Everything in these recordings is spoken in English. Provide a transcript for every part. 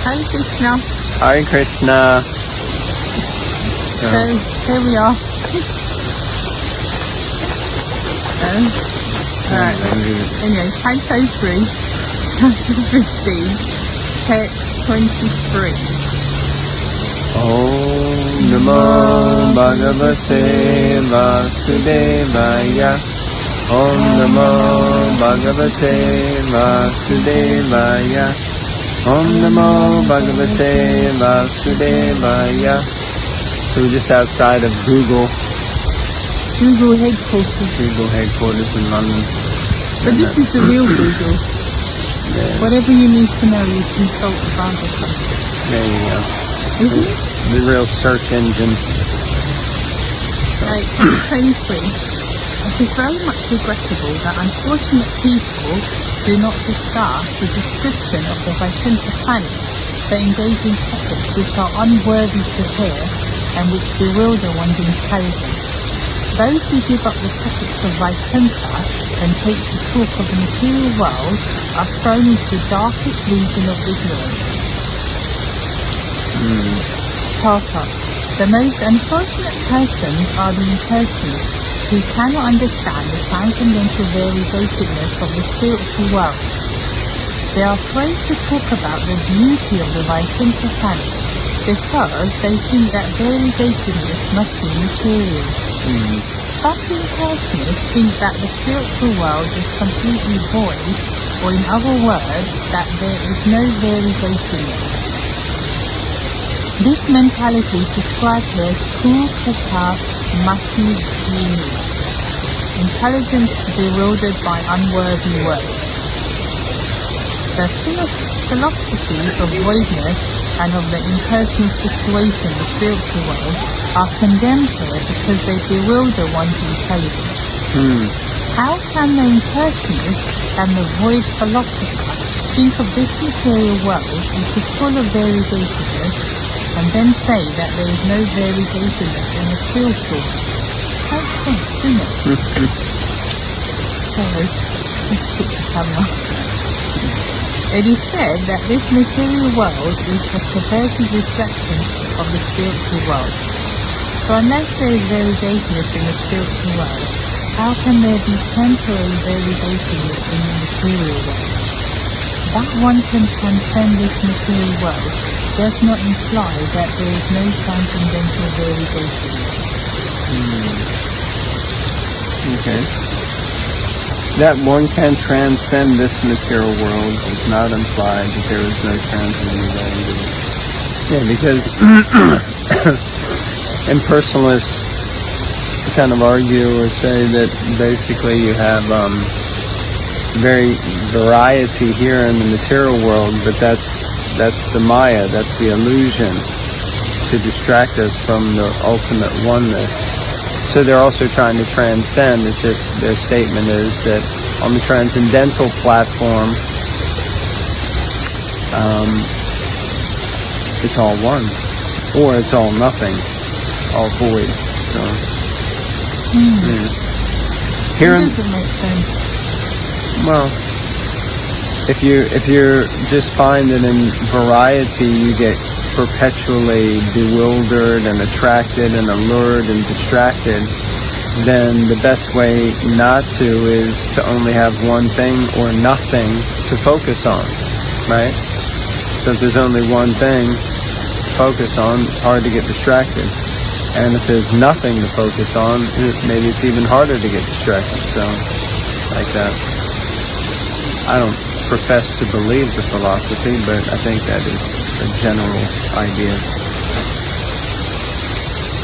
Hare Krishna. Hare Krishna. So here we are. Alright. Anyway, Canto 3, Chapter 15, Text 23. Om Namo Bhagavate Vasudevaya. Om Namo Bhagavate Vasudevaya. Om Namo Bhagavate Vasudevaya. So we're just outside of Google headquarters in London. But this is the real Google. Yeah. Whatever you need to know, you consult the Bhagavatam. There you go. Isn't it? The real search engine. Right, 23. It is very much regrettable that unfortunate people do not discuss the description of the Vaikuntha planet, but engage in topics which are unworthy to hear and which bewilder one's intelligence. Those who give up the topics of Vaikuntha and take to talk of the material world are thrown into the darkest region of ignorance. Tata. The most unfortunate persons are the impersonalists who cannot understand the transcendental variegativeness of the spiritual world. They are afraid to talk about the beauty of the Vaikuntha planet because they think that variegativeness must be material. Such impersonalists think that the spiritual world is completely void, or in other words, that there is no variegativeness. This mentality is described here as Kupata Mati Dini, intelligence bewildered by unworthy words. The philosophies of voidness and of the impersonal situation of the spiritual world are condemned here because they bewilder one's intelligence. How can the impersonalist and the void philosopher think of this material world which is full of variegatedness and then say that there is no variegatedness in the spiritual world? How sense, isn't it? Sorry, let's put the camera. It is said that this material world is a perverted reflection of the spiritual world. So unless there is variegatedness in the spiritual world, how can there be temporary variegatedness in the material world? That one can transcend this material world does not imply that there is no transcendental variegatedness. Okay. That one can transcend this material world does not imply that there is no transcendental variegation. Yeah, because impersonalists kind of argue or say that basically you have variety here in the material world, but that's the Maya, that's the illusion to distract us from the ultimate oneness. So they're also trying to transcend. It's just their statement is that on the transcendental platform, it's all one, or it's all nothing, all void. So here, That doesn't make sense. well, if you just find that in variety you get perpetually bewildered and attracted and allured and distracted, then the best way not to is to only have one thing or nothing to focus on, right? So if there's only one thing to focus on, it's hard to get distracted. And if there's nothing to focus on, maybe it's even harder to get distracted. So, like that. I don't profess to believe the philosophy, but I think that is a general idea.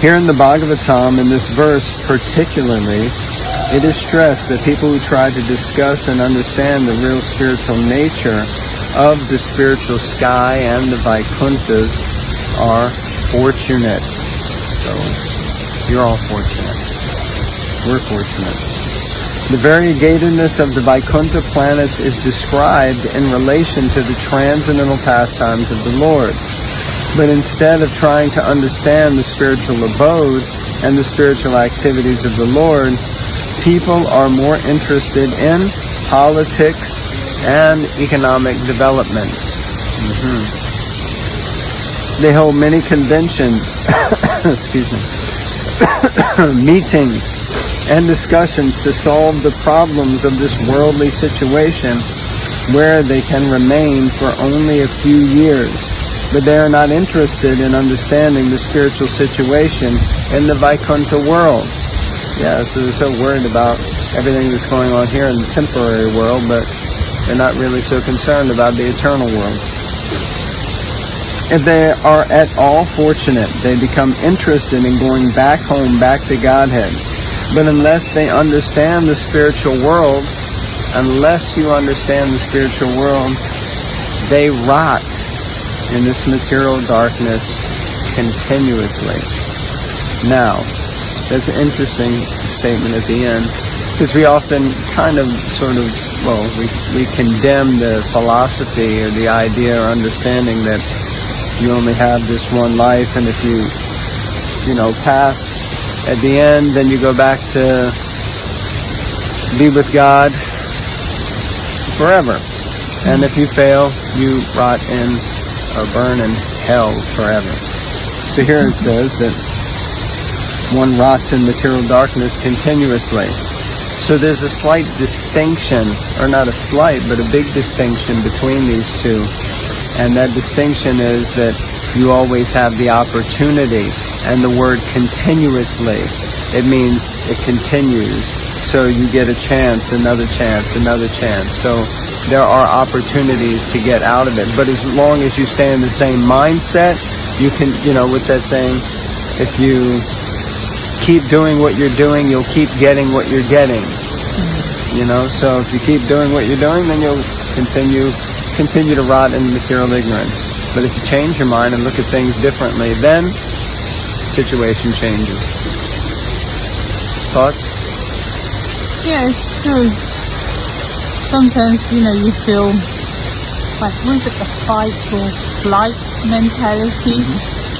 Here in the Bhagavatam, in this verse particularly, it is stressed that people who try to discuss and understand the real spiritual nature of the spiritual sky and the Vaikunthas are fortunate. So, you're all fortunate. We're fortunate. The variegatedness of the Vaikuntha planets is described in relation to the transcendental pastimes of the Lord. But instead of trying to understand the spiritual abode and the spiritual activities of the Lord, people are more interested in politics and economic developments. They hold many conventions, excuse me, meetings, and discussions to solve the problems of this worldly situation, where they can remain for only a few years. But they are not interested in understanding the spiritual situation in the Vaikuntha world. Yeah, so they're so worried about everything that's going on here in the temporary world, but they're not really so concerned about the eternal world. If they are at all fortunate, they become interested in going back home, back to Godhead. But unless they understand the spiritual world, unless you understand the spiritual world, they rot in this material darkness continuously. Now, that's an interesting statement at the end, because we often kind of we condemn the philosophy or the idea or understanding that you only have this one life, and if you pass at the end, then you go back to be with God forever. And if you fail, you rot in or burn in hell forever. So here it says that one rots in material darkness continuously. So there's a slight distinction, or not a slight, but a big distinction between these two. And that distinction is that you always have the opportunity. And the word continuously, it means it continues. So you get a chance, another chance, another chance. So there are opportunities to get out of it. But as long as you stay in the same mindset, you can, what's that saying? If you keep doing what you're doing, you'll keep getting what you're getting. So if you keep doing what you're doing, then you'll continue to rot in material ignorance. But if you change your mind and look at things differently, then situation changes. Thoughts? Yeah, it's true. Sometimes, you feel like, was it a fight or flight mentality?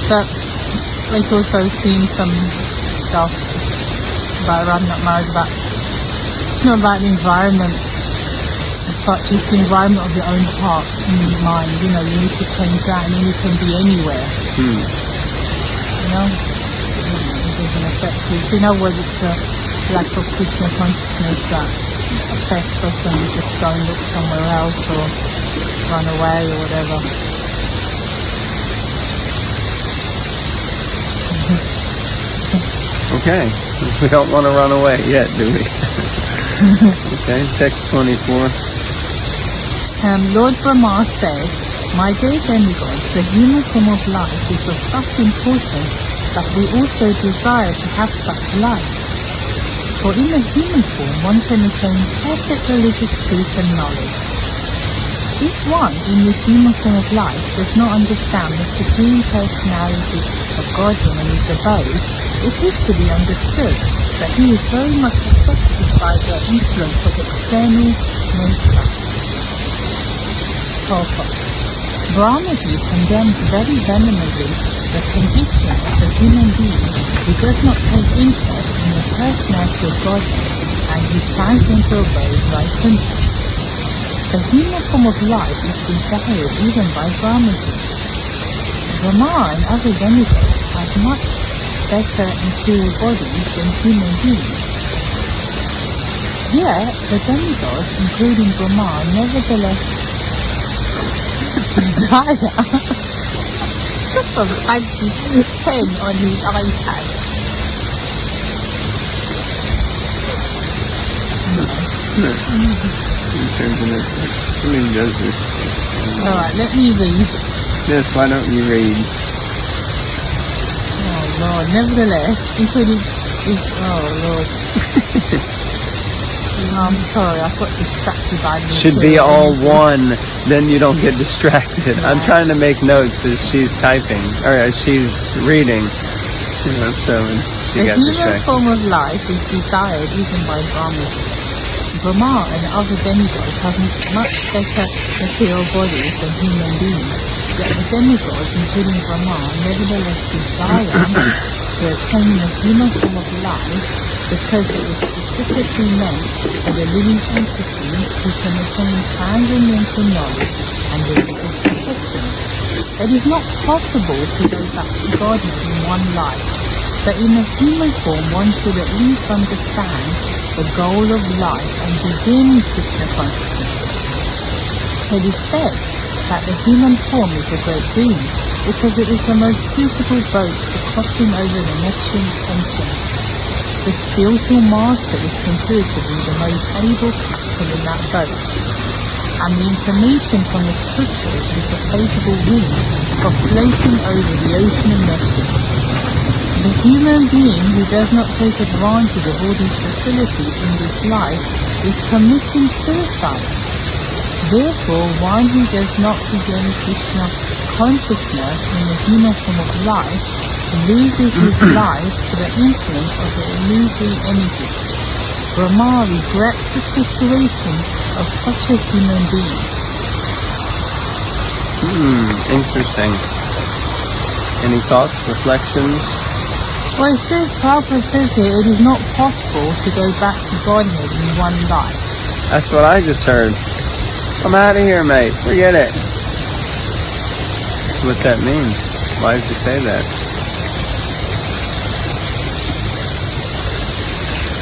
But we've also seen some stuff about I'm not married about. It's not about the environment as such, it's the environment of your own heart and mind. You need to change that, and then you can be anywhere. It doesn't affect you. So in other words, it's a lack of Krishna consciousness that affects us, and we just go and look somewhere else or run away or whatever. Okay, we don't want to run away yet, do we? Okay, text 24. Lord Brahma said, "My dear demigods, the human form of life is of such importance that we also desire to have such life. For in the human form one can attain perfect religious truth and knowledge. If one in this human form of life does not understand the Supreme Personality of Godhead and His abode, it is to be understood that he is very much affected by the influence of external nature." Brahmaji condemns very vehemently the condition of a human being who does not take interest in the personality of Godhead and who stands into abode Vaikuntha. The human form of life is desired even by Brahmaji. Brahma and other demigods have much better material bodies than human beings. Yet the demigods, including Brahma, nevertheless desire some fancy pen on his iPad. Alright, let me read. Yes, why don't you read? Oh Lord, nevertheless, including Lord. I'm sorry, I got distracted by me. Should be all one, then you don't get distracted. Yeah. I'm trying to make notes as she's typing, or as she's reading. So she got distracted. The human form of life is desired even by Brahmaji. Brahma and other demigods have much better material bodies than human beings. Yet the demigods, including Brahma, nevertheless desire to attain the human form of life because it is specifically meant for the living entity who can attain transcendental knowledge and religious perfection. It is not possible to go back to Godhead in one life, but in a human form one should at least understand the goal of life and begin Krishna consciousness. It is said that the human form is a great boon, because it is the most suitable boat for crossing over the Neptune ocean. The spiritual master is considered to be the most able captain in that boat, and the information from the scriptures is the capable wing for floating over the ocean of Neptune. The human being who does not take advantage of all these facilities in this life is committing suicide. Therefore, one who does not begin Krishna consciousness in the human form of life loses his life to the influence of the illusory energy. Brahma regrets the situation of such a human being. Interesting. Any thoughts, reflections? Well, it says, Prabhupada says here, it is not possible to go back to Godhead in one life. That's what I just heard. I'm out of here, mate. Forget it. What's that mean? Why did you say that?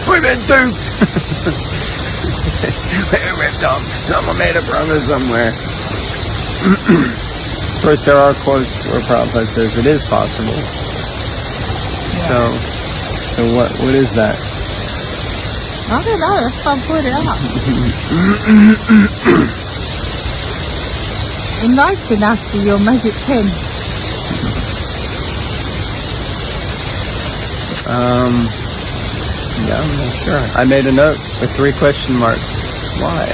We've been duped! We ripped off. Someone made a brother somewhere. Of course, there are quotes where Prabhupada says it is possible. Yeah. So what is that? I don't know, that's why I put it up. Enlighten us with your magic pen. Yeah, I'm not sure. I made a note with 3 question marks. Why?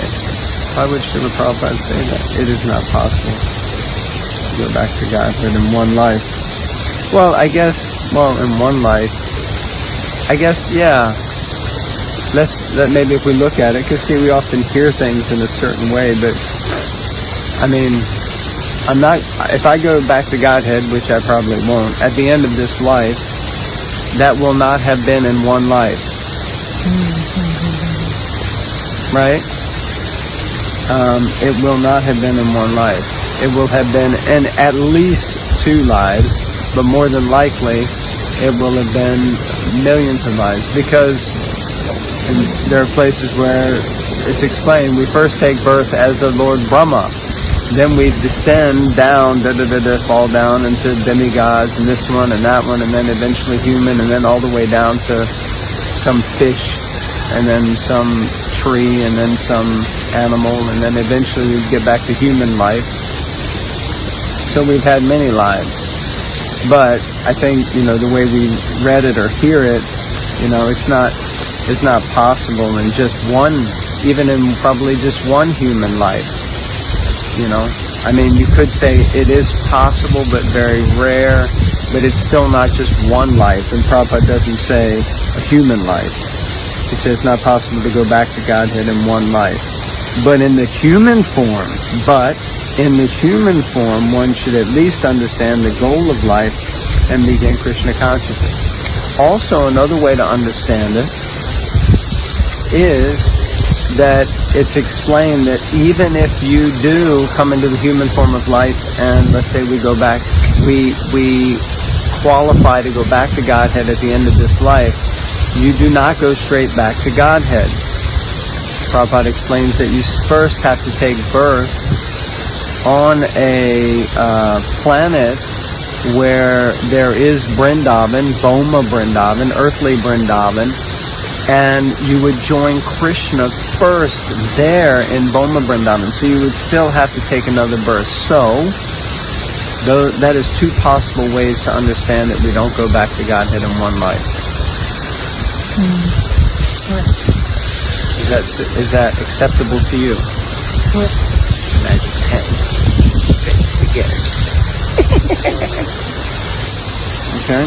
Why would Srila Prabhupada say that? It is not possible to go back to Godhead in one life. Well, in one life. I guess, yeah. Maybe if we look at it, because see, we often hear things in a certain way, but I mean, if I go back to Godhead, which I probably won't, at the end of this life, that will not have been in one life. Right? It will not have been in one life. It will have been in at least 2 lives, but more than likely, it will have been millions of lives, because there are places where it's explained, we first take birth as a Lord Brahma, then we descend down, fall down into demigods, and this one and that one, and then eventually human, and then all the way down to some fish, and then some tree, and then some animal, and then eventually we get back to human life. So we've had many lives. But I think, the way we read it or hear it, it's not possible in just one, even in probably just one human life. I mean, you could say it is possible, but very rare, but it's still not just one life. And Prabhupada doesn't say a human life. He says it's not possible to go back to Godhead in one life. But in the human form, one should at least understand the goal of life and begin Krishna consciousness. Also, another way to understand it is that it's explained that even if you do come into the human form of life, and let's say we go back, we qualify to go back to Godhead at the end of this life, you do not go straight back to Godhead. Prabhupada explains that you first have to take birth on a planet where there is Vrindavan, Boma Vrindavan, earthly Vrindavan, and you would join Krishna first there in Boma Vrindavan. So you would still have to take another birth. So, that is 2 possible ways to understand that we don't go back to Godhead in one life. Correct. Is that acceptable to you? Correct. Magic pen. Forget it. Okay.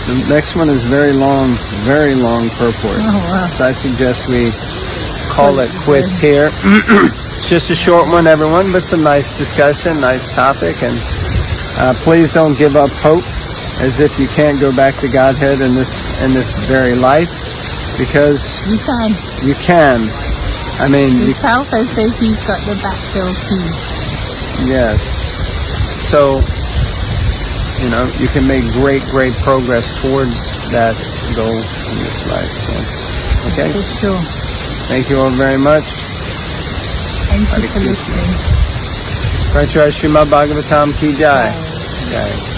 The next one is very long purport. Oh, wow. So I suggest we call it quits here. It's just a short one, everyone, but some nice discussion, nice topic, and please don't give up hope, as if you can't go back to Godhead in this very life, because You can. you can. I mean, The Prabhupada says he's got the backfill key. yes. so, you know, you can make great progress towards that goal in this life. So, okay. For sure. Thank you all very much. Thank you for listening. Srimad Bhagavatam ki jai. Jai.